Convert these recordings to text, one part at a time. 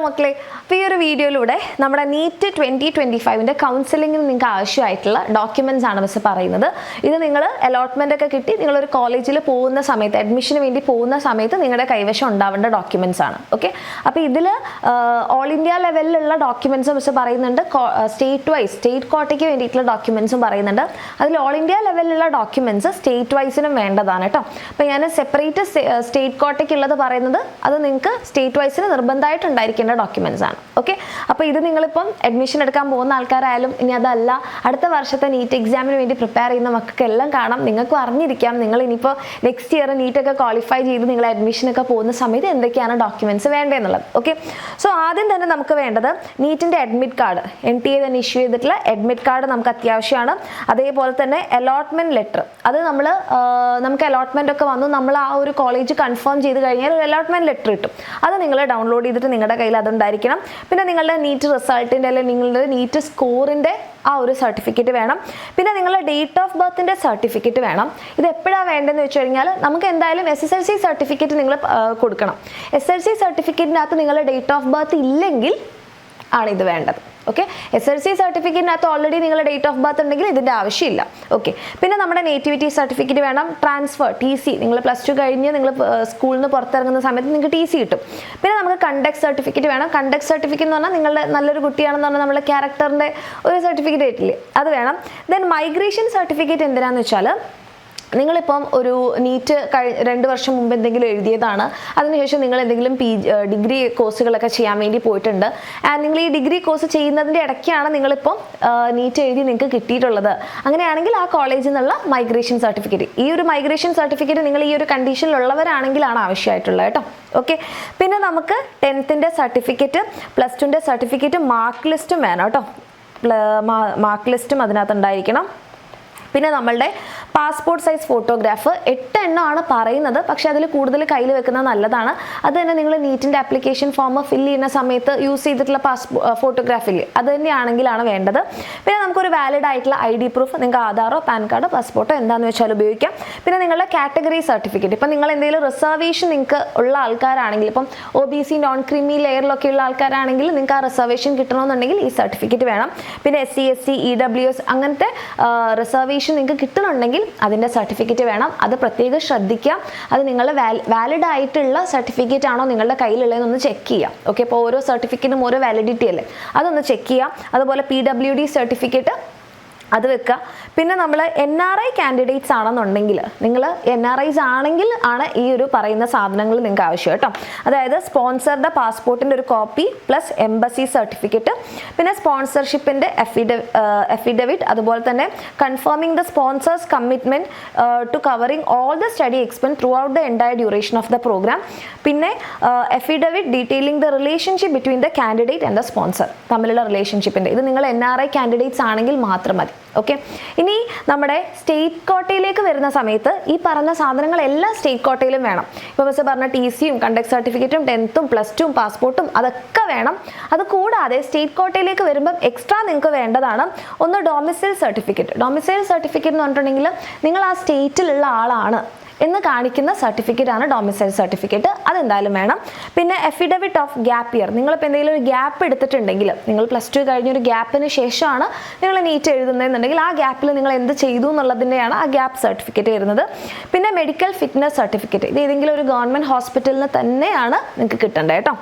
മക്കളെ, അപ്പോൾ ഈ ഒരു വീഡിയോയിലൂടെ നമ്മുടെ നീറ്റ് 2025 കൗൺസിലിങ്ങിന് നിങ്ങൾക്ക് ആവശ്യമായിട്ടുള്ള ഡോക്യുമെൻറ്റ്സ് ആണ് മിസ് പറയുന്നത്. ഇത് നിങ്ങൾ അലോട്ട്മെൻ്റ് ഒക്കെ കിട്ടി നിങ്ങളൊരു കോളേജിൽ പോകുന്ന സമയത്ത് അഡ്മിഷന് വേണ്ടി പോകുന്ന സമയത്ത് നിങ്ങളുടെ കൈവശം ഉണ്ടാവേണ്ട ഡോക്യുമെൻറ്റ്സ് ആണ്. ഓക്കെ, അപ്പോൾ ഇതിൽ ഓൾ ഇന്ത്യ ലെവലിലുള്ള ഡോക്യുമെൻറ്റ്സ് മിസ് പറയുന്നുണ്ട്, സ്റ്റേറ്റ് കോട്ടയ്ക്ക് വേണ്ടിയിട്ടുള്ള ഡോക്യുമെൻറ്റ്സും പറയുന്നുണ്ട്. അതിൽ ഓൾ ഇന്ത്യ ലെവലിലുള്ള ഡോക്യുമെൻറ്റ്സ് സ്റ്റേറ്റ് വൈസിനും വേണ്ടതാണ് കേട്ടോ. അപ്പോൾ ഞാൻ സെപ്പറേറ്റ് സ്റ്റേറ്റ് കോട്ടയ്ക്കുള്ളത് പറയുന്നത് അത് നിങ്ങൾക്ക് സ്റ്റേറ്റ് വൈസിന് നിർബന്ധമായിട്ട് ഉണ്ടായിരിക്കേണ്ട ഡോക്യുമെൻറ്റ്സ് ആണ്. ഓക്കെ, അപ്പോൾ ഇത് നിങ്ങളിപ്പം അഡ്മിഷൻ എടുക്കാൻ പോകുന്ന ആൾക്കാരായാലും ഇനി അതല്ല അടുത്ത വർഷത്തെ നീറ്റ് എക്സാമിന് വേണ്ടി പ്രിപ്പയർ ചെയ്യുന്ന മക്കൾക്കെല്ലാം കാണാം, നിങ്ങൾക്കും അറിഞ്ഞിരിക്കാം നിങ്ങൾ ഇനിയിപ്പോൾ നെക്സ്റ്റ് ഇയർ നീറ്റൊക്കെ ക്വാളിഫൈ ചെയ്ത് നിങ്ങൾ അഡ്മിഷനൊക്കെ പോകുന്ന സമയത്ത് എന്തൊക്കെയാണ് ഡോക്യുമെൻറ്റ്സ് വേണ്ടതെന്നുള്ളത്. ഓക്കെ, സോ ആദ്യം തന്നെ നമുക്ക് വേണ്ടത് നീറ്റിൻ്റെ അഡ്മിറ്റ് കാർഡ്, NTA തന്നെ ഇഷ്യൂ ചെയ്തിട്ടുള്ള അഡ്മിറ്റ് കാർഡ് നമുക്ക് അത്യാവശ്യമാണ്. അതേപോലെ തന്നെ അലോട്ട്മെൻറ്റ് ലെറ്റർ, അത് നമുക്ക് അലോട്ട്മെൻ്റ് ഒക്കെ വന്നു നമ്മൾ ആ ഒരു കോളേജ് കൺഫേം ചെയ്ത് കഴിഞ്ഞാൽ ഒരു അലോട്ട്മെൻറ്റ് ലെറ്റർ കിട്ടും. അത് നിങ്ങൾ ഡൗൺലോഡ് ചെയ്തിട്ട് നിങ്ങളുടെ കയ്യിൽ അതുണ്ടായിരിക്കണം. പിന്നെ നിങ്ങളുടെ നീറ്റ് റിസൾട്ടിൻ്റെ അല്ലെങ്കിൽ നിങ്ങളുടെ നീറ്റ് സ്കോറിൻ്റെ ആ ഒരു സർട്ടിഫിക്കറ്റ് വേണം. പിന്നെ നിങ്ങളുടെ ഡേറ്റ് ഓഫ് ബർത്തിൻ്റെ സർട്ടിഫിക്കറ്റ് വേണം. ഇത് എപ്പോഴാണ് വേണ്ടതെന്ന് വെച്ച് കഴിഞ്ഞാൽ നമുക്ക് എന്തായാലും SSLC സർട്ടിഫിക്കറ്റ് നിങ്ങൾ കൊടുക്കണം. SSLC സർട്ടിഫിക്കറ്റിനകത്ത് നിങ്ങളുടെ ഡേറ്റ് ഓഫ് ബർത്ത് ഇല്ലെങ്കിൽ ആണ് ഇത് വേണ്ടത്. ഓക്കെ, SSLC സർട്ടിഫിക്കറ്റിനകത്ത് ഓൾറെഡി നിങ്ങളുടെ ഡേറ്റ് ഓഫ് ബർത്ത് ഉണ്ടെങ്കിൽ ഇതിൻ്റെ ആവശ്യമില്ല. ഓക്കെ, പിന്നെ നമ്മുടെ നേറ്റിവിറ്റി സർട്ടിഫിക്കറ്റ് വേണം. ട്രാൻസ്ഫർ TC, നിങ്ങൾ +2 കഴിഞ്ഞ് നിങ്ങൾ സ്കൂളിൽ നിന്ന് പുറത്തിറങ്ങുന്ന സമയത്ത് നിങ്ങൾക്ക് TC കിട്ടും. പിന്നെ നമുക്ക് കണ്ടക്ട് സർട്ടിഫിക്കറ്റ് വേണം. കണ്ടക്ട് സർട്ടിഫിക്കറ്റ് എന്ന് പറഞ്ഞാൽ നിങ്ങളുടെ നല്ലൊരു കുട്ടിയാണെന്ന് പറഞ്ഞാൽ നമ്മുടെ ക്യാരക്ടറിൻ്റെ ഒരു സർട്ടിഫിക്കറ്റ് ആയിട്ടില്ലേ, അത് വേണം. ദെൻ മൈഗ്രേഷൻ സർട്ടിഫിക്കറ്റ് എന്തിനാന്ന് വെച്ചാൽ നിങ്ങളിപ്പം ഒരു നീറ്റ് 2 വർഷം മുമ്പ് എന്തെങ്കിലും എഴുതിയതാണ്, അതിനുശേഷം നിങ്ങൾ എന്തെങ്കിലും ഡിഗ്രി കോഴ്സുകളൊക്കെ ചെയ്യാൻ വേണ്ടി പോയിട്ടുണ്ട്. ആൻഡ് നിങ്ങൾ ഈ ഡിഗ്രി കോഴ്സ് ചെയ്യുന്നതിൻ്റെ ഇടയ്ക്കാണ് നിങ്ങളിപ്പം നീറ്റ് എഴുതി നിങ്ങൾക്ക് കിട്ടിയിട്ടുള്ളത്. അങ്ങനെയാണെങ്കിൽ ആ കോളേജിൽ നിന്നുള്ള മൈഗ്രേഷൻ സർട്ടിഫിക്കറ്റ്, ഈ ഒരു മൈഗ്രേഷൻ സർട്ടിഫിക്കറ്റ് നിങ്ങൾ ഈ ഒരു കണ്ടീഷനിലുള്ളവരാണെങ്കിലാണ് ആവശ്യമായിട്ടുള്ളത് കേട്ടോ. ഓക്കെ, പിന്നെ നമുക്ക് 10th സർട്ടിഫിക്കറ്റ്, +2 സർട്ടിഫിക്കറ്റ്, മാർക്ക് ലിസ്റ്റും വേണം കേട്ടോ. മാർക്ക് ലിസ്റ്റും അതിനകത്ത് ഉണ്ടായിരിക്കണം. പിന്നെ നമ്മളുടെ പാസ്പോർട്ട് സൈസ് ഫോട്ടോഗ്രാഫ് 8 എണ്ണമാണ് പറയുന്നത്, പക്ഷെ അതിൽ കൂടുതൽ കയ്യിൽ വെക്കുന്നത് നല്ലതാണ്. അത് തന്നെ നിങ്ങൾ നീറ്റിൻ്റെ ആപ്ലിക്കേഷൻ ഫോം ഫില്ല് ചെയ്യുന്ന സമയത്ത് യൂസ് ചെയ്തിട്ടുള്ള ഫോട്ടോഗ്രാഫിൽ അത് തന്നെയാണെങ്കിലാണ് വേണ്ടത്. പിന്നെ നമുക്കൊരു വാലിഡ് ആയിട്ടുള്ള ID പ്രൂഫ്, നിങ്ങൾക്ക് ആധാറോ പാൻ കാർഡോ പാസ്പോർട്ടോ എന്താണെന്ന് വെച്ചാൽ ഉപയോഗിക്കാം. പിന്നെ നിങ്ങളുടെ കാറ്റഗറി സർട്ടിഫിക്കറ്റ്, ഇപ്പം നിങ്ങൾ എന്തെങ്കിലും റിസർവേഷൻ നിങ്ങൾക്ക് ഉള്ള ആൾക്കാരാണെങ്കിൽ, ഇപ്പം OBC നോൺ ക്രീമി ലെയറിലൊക്കെ ഉള്ള ആൾക്കാരാണെങ്കിൽ നിങ്ങൾക്ക് ആ റിസർവേഷൻ കിട്ടണമെന്നുണ്ടെങ്കിൽ ഈ സർട്ടിഫിക്കറ്റ് വേണം. പിന്നെ SC ST EWS അങ്ങനത്തെ റിസർവേഷൻ നിങ്ങൾക്ക് കിട്ടുന്നുണ്ടെങ്കിൽ അതിൻ്റെ സർട്ടിഫിക്കറ്റ് വേണം. അത് പ്രത്യേകം ശ്രദ്ധിക്കുക. അത് നിങ്ങളുടെ വാലിഡ് ആയിട്ടുള്ള സർട്ടിഫിക്കറ്റ് ആണോ നിങ്ങളുടെ കയ്യിലുള്ളതെന്നൊന്ന് ചെക്ക് ചെയ്യാം. ഓക്കെ, അപ്പോൾ ഓരോ സർട്ടിഫിക്കറ്റിനും ഓരോ വാലിഡിറ്റി അല്ലേ, അതൊന്ന് ചെക്ക് ചെയ്യാം. അതുപോലെ PWD സർട്ടിഫിക്കറ്റ് അത് വെക്കുക. പിന്നെ നമ്മൾ NRI കാൻഡിഡേറ്റ്സ് ആണെന്നുണ്ടെങ്കിൽ, നിങ്ങൾ NRIs ആണെങ്കിൽ ആണ് ഈ ഒരു പറയുന്ന സാധനങ്ങൾ നിങ്ങൾക്ക് ആവശ്യം കേട്ടോ. അതായത് സ്പോൺസറുടെ പാസ്പോർട്ടിൻ്റെ ഒരു കോപ്പി പ്ലസ് എംബസി സർട്ടിഫിക്കറ്റ്, പിന്നെ സ്പോൺസർഷിപ്പിൻ്റെ എഫിഡവിറ്റ്, അതുപോലെ തന്നെ confirming the sponsor's commitment to covering all the study expense throughout the entire duration of the programme. പിന്നെ affidavit detailing the relationship between the candidate and the sponsor തമ്മിലുള്ള റിലേഷൻഷിപ്പിൻ്റെ, ഇത് നിങ്ങൾ NRI candidates ആണെങ്കിൽ മാത്രം മതി. ഓക്കെ, ഇനി നമ്മുടെ സ്റ്റേറ്റ് കോട്ടയിലേക്ക് വരുന്ന സമയത്ത് ഈ പറഞ്ഞ സാധനങ്ങളെല്ലാം സ്റ്റേറ്റ് കോട്ടയിലും വേണം. ഇപ്പോൾ മിസ് പറഞ്ഞ TCയും കണ്ടക്ട് സർട്ടിഫിക്കറ്റും 10th +2 പാസ്പോർട്ടും അതൊക്കെ വേണം. അത് കൂടാതെ സ്റ്റേറ്റ് കോട്ടയിലേക്ക് വരുമ്പം എക്സ്ട്രാ നിങ്ങൾക്ക് വേണ്ടതാണ് ഒന്ന് ഡൊമിസൈൽ സർട്ടിഫിക്കറ്റ്. ഡൊമിസൈൽ സർട്ടിഫിക്കറ്റ് എന്ന് പറഞ്ഞിട്ടുണ്ടെങ്കിൽ നിങ്ങൾ ആ സ്റ്റേറ്റിലുള്ള ആളാണ് എന്ന് കാണിക്കുന്ന സർട്ടിഫിക്കറ്റ് ആണ് ഡൊമിസൈൽ സർട്ടിഫിക്കറ്റ്, അതെന്തായാലും വേണം. പിന്നെ എഫിഡവിറ്റ് ഓഫ് ഗ്യാപ്പ് ഇയർ, നിങ്ങളിപ്പോൾ എന്തെങ്കിലും ഒരു ഗ്യാപ്പ് എടുത്തിട്ടുണ്ടെങ്കിൽ, നിങ്ങൾ +2 കഴിഞ്ഞൊരു ഗ്യാപ്പിന് ശേഷമാണ് നിങ്ങൾ നീറ്റ് എഴുതുന്നതെന്നുണ്ടെങ്കിൽ ആ ഗ്യാപ്പിൽ നിങ്ങൾ എന്ത് ചെയ്തു എന്നുള്ളതിൻ്റെയാണ് ആ ഗ്യാപ്പ് സർട്ടിഫിക്കറ്റ് വരുന്നത്. പിന്നെ മെഡിക്കൽ ഫിറ്റ്നസ് സർട്ടിഫിക്കറ്റ്, ഇത് ഏതെങ്കിലും ഒരു ഗവൺമെൻറ് ഹോസ്പിറ്റലിൽ നിന്ന് തന്നെയാണ് നിങ്ങൾക്ക് കിട്ടേണ്ടത് കേട്ടോ.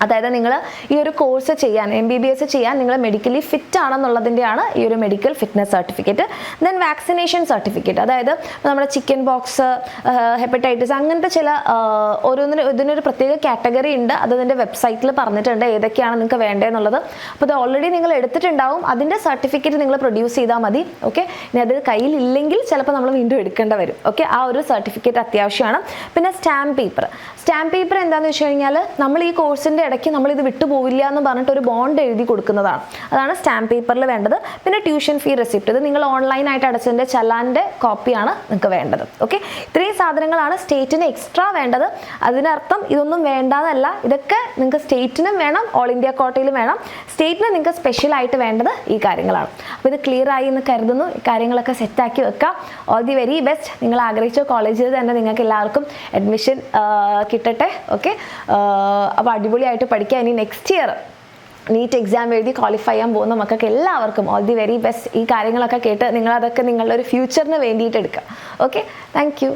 അതായത് നിങ്ങൾ ഈ ഒരു കോഴ്സ് ചെയ്യാൻ MBBS ചെയ്യാൻ നിങ്ങൾ മെഡിക്കലി ഫിറ്റ് ആണെന്നുള്ളതിൻ്റെയാണ് ഈ ഒരു medical fitness certificate. Then vaccination certificate, അതായത് നമ്മുടെ ചിക്കൻ ബോക്സ്, ഹെപ്പറ്റൈറ്റിസ് അങ്ങനത്തെ ചില ഓരോന്നിനും ഇതിനൊരു പ്രത്യേക കാറ്റഗറി ഉണ്ട്. അത് ഇതിൻ്റെ വെബ്സൈറ്റിൽ പറഞ്ഞിട്ടുണ്ട് ഏതൊക്കെയാണ് നിങ്ങൾക്ക് വേണ്ടതെന്നുള്ളത്. അപ്പോൾ ഇത് ഓൾറെഡി നിങ്ങൾ എടുത്തിട്ടുണ്ടാവും, അതിൻ്റെ സർട്ടിഫിക്കറ്റ് നിങ്ങൾ പ്രൊഡ്യൂസ് ചെയ്താൽ മതി. ഓക്കെ, ഇനി അത് കയ്യിലില്ലെങ്കിൽ ചിലപ്പോൾ നമ്മൾ വീണ്ടും എടുക്കേണ്ടി വരും. ഓക്കെ, ആ ഒരു സർട്ടിഫിക്കറ്റ് അത്യാവശ്യമാണ്. പിന്നെ സ്റ്റാമ്പ് പേപ്പർ എന്താണെന്ന് വെച്ച് കഴിഞ്ഞാൽ നമ്മൾ ഈ കോഴ്സിൻ്റെ ഇടയ്ക്ക് നമ്മളിത് വിട്ടുപോവില്ല എന്ന് പറഞ്ഞിട്ട് ഒരു ബോണ്ട് എഴുതി കൊടുക്കുന്നതാണ്, അതാണ് സ്റ്റാമ്പ് പേപ്പറിൽ വേണ്ടത്. പിന്നെ ട്യൂഷൻ ഫീ റെസിപ്റ്റ്, ഇത് നിങ്ങൾ ഓൺലൈനായിട്ട് അടച്ചതിൻ്റെ ചലാൻ്റെ കോപ്പിയാണ് നിങ്ങൾക്ക് വേണ്ടത്. ഓക്കെ, ഇത്രയും സാധനങ്ങളാണ് സ്റ്റേറ്റിന് എക്സ്ട്രാ വേണ്ടത്. അതിനർത്ഥം ഇതൊന്നും വേണ്ടാന്നല്ല, ഇതൊക്കെ നിങ്ങൾക്ക് സ്റ്റേറ്റിനും വേണം ഓൾ ഇന്ത്യ കോട്ടയിലും വേണം. സ്റ്റേറ്റിന് നിങ്ങൾക്ക് സ്പെഷ്യലായിട്ട് വേണ്ടത് ഈ കാര്യങ്ങളാണ്. അപ്പോൾ ഇത് ക്ലിയർ ആയി എന്ന് കരുതുന്നു. കാര്യങ്ങളൊക്കെ സെറ്റാക്കി വെക്കാം. All the very best. നിങ്ങൾ ആഗ്രഹിച്ച കോളേജിൽ തന്നെ നിങ്ങൾക്ക് എല്ലാവർക്കും അഡ്മിഷൻ കിട്ടട്ടെ. ഓക്കെ, അപ്പോൾ അടിപൊളിയായിട്ട് പഠിക്കുക. ഇനി നെക്സ്റ്റ് ഇയർ നീറ്റ് എക്സാം എഴുതി ക്വാളിഫൈ ചെയ്യാൻ പോകുന്ന മക്കൾക്ക് എല്ലാവർക്കും ഓൾ ദി വെരി ബെസ്റ്റ്. ഈ കാര്യങ്ങളൊക്കെ കേട്ട് നിങ്ങളതൊക്കെ നിങ്ങളുടെ ഒരു ഫ്യൂച്ചറിന് വേണ്ടിയിട്ട് എടുക്കുക. Okay, thank you.